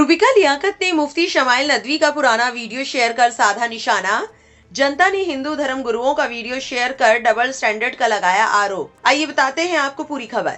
रूबिका लियाकत ने मुफ्ती शमाइल नदवी का पुराना वीडियो शेयर कर साधा निशाना। जनता ने हिंदू धर्म गुरुओं का वीडियो शेयर कर डबल स्टैंडर्ड का लगाया आरोप। आइए बताते हैं आपको पूरी खबर।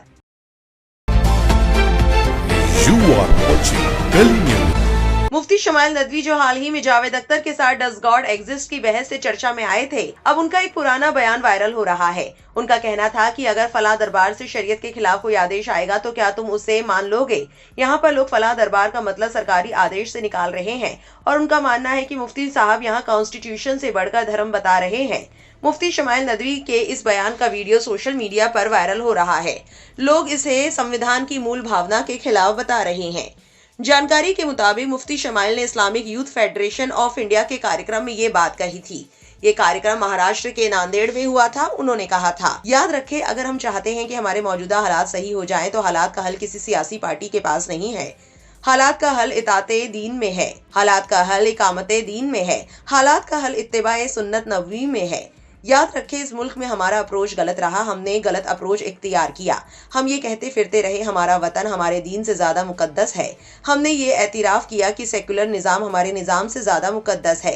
मुफ्ती शमाइल नदवी जो हाल ही में जावेद अख्तर के साथ डज गॉड एग्जिस्ट की बहस से चर्चा में आए थे, अब उनका एक पुराना बयान वायरल हो रहा है। उनका कहना था कि अगर फला दरबार से शरीयत के खिलाफ कोई आदेश आएगा तो क्या तुम उसे मान लोगे। यहाँ पर लोग फला दरबार का मतलब सरकारी आदेश से निकाल रहे हैं और उनका मानना है कि मुफ्ती साहब यहाँ कॉन्स्टिट्यूशन से बढ़कर धर्म बता रहे हैं। मुफ्ती शमाइल नदवी के इस बयान का वीडियो सोशल मीडिया पर वायरल हो रहा है। लोग इसे संविधान की मूल भावना के खिलाफ बता रहे हैं। जानकारी के मुताबिक मुफ्ती शमाइल ने Islamic youth federation of India के कार्यक्रम में ये बात कही थी। ये कार्यक्रम महाराष्ट्र के नांदेड़ में हुआ था। उन्होंने कहा था, याद रखें, अगर हम चाहते हैं कि हमारे मौजूदा हालात सही हो जाएं, तो हालात का हल किसी सियासी पार्टी के पास नहीं है। हालात का हल इताते दीन में है, हालात का हल इकामते दीन में है, हालात का हल इत्तिबाए सुन्नत नबवी में है। याद रखें, इस मुल्क में हमारा अप्रोच गलत रहा, हमने गलत अप्रोच इख्तियार किया। हम ये कहते फिरते रहे हमारा वतन हमारे दीन से ज्यादा मुकद्दस है। हमने ये एतराफ किया कि सेकुलर निज़ाम हमारे निज़ाम से ज्यादा मुकद्दस है।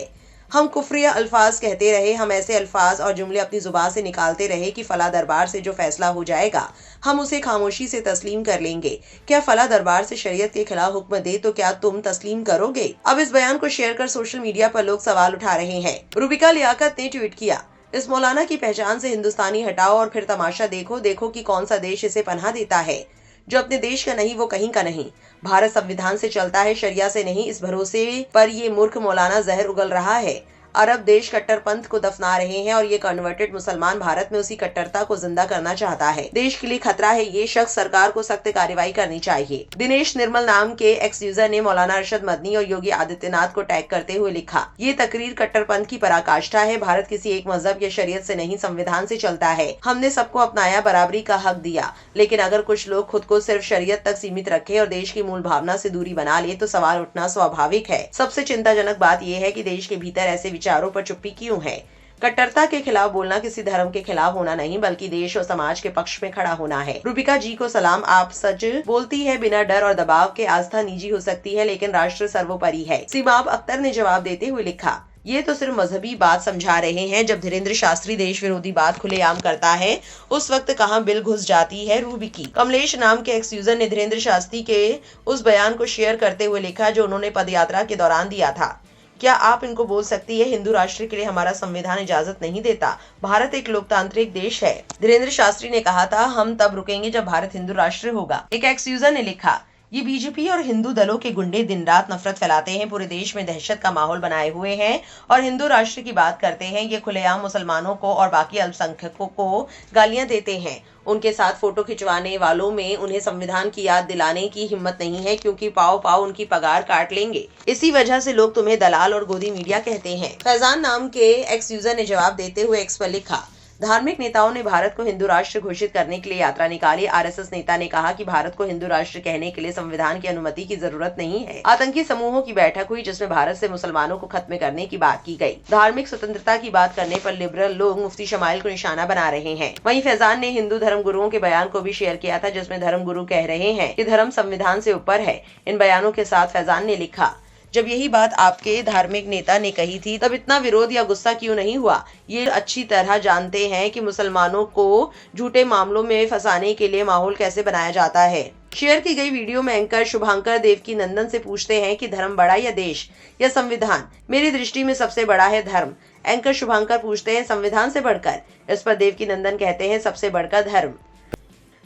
हम कुफ्रिया अल्फाज कहते रहे, हम ऐसे अल्फाज और जुमले अपनी जुबान से निकालते रहे कि फला दरबार से जो फैसला हो जाएगा हम उसे खामोशी से तस्लीम कर लेंगे। क्या फला दरबार से शरीयत के खिलाफ हुक्म दे तो क्या तुम तस्लीम करोगे। अब इस बयान को शेयर कर सोशल मीडिया पर लोग सवाल उठा रहे हैं। रूबिका लियाकत ने ट्वीट किया, इस मौलाना की पहचान से हिंदुस्तानी हटाओ और फिर तमाशा देखो, देखो कि कौन सा देश इसे पनाह देता है। जो अपने देश का नहीं वो कहीं का नहीं। भारत संविधान से चलता है, शरिया से नहीं। इस भरोसे पर ये मूर्ख मौलाना जहर उगल रहा है। अरब देश कट्टरपंथ को दफना रहे हैं और ये कन्वर्टेड मुसलमान भारत में उसी कट्टरता को जिंदा करना चाहता है। देश के लिए खतरा है। ये शख्स सरकार को सख्त कार्रवाई करनी चाहिए। दिनेश निर्मल नाम के एक्स यूजर ने मौलाना अरशद मदनी और योगी आदित्यनाथ को टैग करते हुए लिखा, ये तकरीर कट्टरपंथ की पराकाष्ठा है। भारत किसी एक मजहब या शरीयत से नहीं, संविधान से चलता है। हमने सबको अपनाया, बराबरी का हक दिया, लेकिन अगर कुछ लोग खुद को सिर्फ शरीयत तक सीमित रखे और देश की मूल भावना से दूरी बना ले तो सवाल उठना स्वाभाविक है। सबसे चिंताजनक बात यह है कि देश के भीतर ऐसे विचारों पर चुप्पी क्यों है। कट्टरता के खिलाफ बोलना किसी धर्म के खिलाफ होना नहीं, बल्कि देश और समाज के पक्ष में खड़ा होना है। रूबिका जी को सलाम, आप सच बोलती है बिना डर और दबाव के। आस्था निजी हो सकती है लेकिन राष्ट्र सर्वोपरि है। सीमाब अख्तर ने जवाब देते हुए लिखा, ये तो सिर्फ मजहबी बात समझा रहे हैं। जब धीरेन्द्र शास्त्री देश विरोधी बात खुलेआम करता है उस वक्त कहाँ बिल घुस जाती है रूबिकी। कमलेश नाम के एक्स यूजर ने धीरेन्द्र शास्त्री के उस बयान को शेयर करते हुए लिखा जो उन्होंने पदयात्रा के दौरान दिया था। क्या आप इनको बोल सकती है, हिंदू राष्ट्र के लिए हमारा संविधान इजाजत नहीं देता। भारत एक लोकतांत्रिक देश है। धीरेन्द्र शास्त्री ने कहा था, हम तब रुकेंगे जब भारत हिंदू राष्ट्र होगा। एक एक्स यूजर ने लिखा, ये बीजेपी और हिंदू दलों के गुंडे दिन रात नफरत फैलाते हैं, पूरे देश में दहशत का माहौल बनाए हुए हैं और हिंदू राष्ट्र की बात करते हैं। ये खुलेआम मुसलमानों को और बाकी अल्पसंख्यकों को गालियां देते हैं। उनके साथ फोटो खिंचवाने वालों में उन्हें संविधान की याद दिलाने की हिम्मत नहीं है, क्योंकि पाव पाव उनकी पगार काट लेंगे। इसी वजह से लोग तुम्हें दलाल और गोदी मीडिया कहते हैं। फैजान नाम के एक्स यूजर ने जवाब देते हुए एक्स पर लिखा, धार्मिक नेताओं ने भारत को हिंदू राष्ट्र घोषित करने के लिए यात्रा निकाली। आरएसएस नेता ने कहा कि भारत को हिंदू राष्ट्र कहने के लिए संविधान की अनुमति की जरूरत नहीं है। आतंकी समूहों की बैठक हुई जिसमें भारत से मुसलमानों को खत्म करने की बात की गई। धार्मिक स्वतंत्रता की बात करने पर लिबरल लोग मुफ्ती शमाइल को निशाना बना रहे हैं। वहीं फैजान ने हिंदू धर्म गुरुओं के बयान को भी शेयर किया था, जिसमें धर्म गुरु कह रहे हैं कि धर्म संविधान से ऊपर है। इन बयानों के साथ फैजान ने लिखा, जब यही बात आपके धार्मिक नेता ने कही थी तब इतना विरोध या गुस्सा क्यों नहीं हुआ। ये अच्छी तरह जानते हैं कि मुसलमानों को झूठे मामलों में फंसाने के लिए माहौल कैसे बनाया जाता है। शेयर की गई वीडियो में एंकर शुभांकर देवकी नंदन से पूछते हैं कि धर्म बड़ा या देश या संविधान। मेरी दृष्टि में सबसे बड़ा है धर्म। एंकर शुभांकर पूछते हैं, संविधान से बढ़कर। इस पर देवकी नंदन कहते हैं, सबसे बढ़कर धर्म।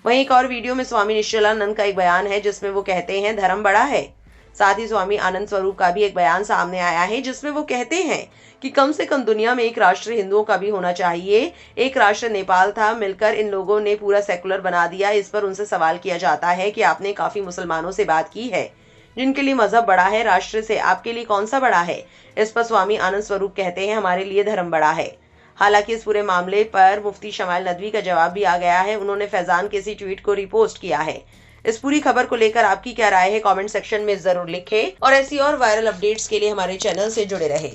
वहीं एक और वीडियो में स्वामी निश्चलानंद का एक बयान है जिसमें वो कहते हैं, धर्म बड़ा है। साथ ही स्वामी आनंद स्वरूप का भी एक बयान सामने आया है जिसमें वो कहते हैं कि कम से कम दुनिया में एक राष्ट्र हिंदुओं का भी होना चाहिए। एक राष्ट्र नेपाल था, मिलकर इन लोगों ने पूरा सेकुलर बना दिया। इस पर उनसे सवाल किया जाता है कि आपने काफी मुसलमानों से बात की है जिनके लिए मजहब बड़ा है, राष्ट्र से आपके लिए कौन सा बड़ा है। इस पर स्वामी आनंद स्वरूप कहते हैं, हमारे लिए धर्म बड़ा है। हालांकि इस पूरे मामले पर मुफ्ती शमाइल नदवी का जवाब भी आ गया है। उन्होंने फैजान के इसी ट्वीट को रिपोस्ट किया है। इस पूरी खबर को लेकर आपकी क्या राय है, कमेंट सेक्शन में जरूर लिखें और ऐसी और वायरल अपडेट्स के लिए हमारे चैनल से जुड़े रहें।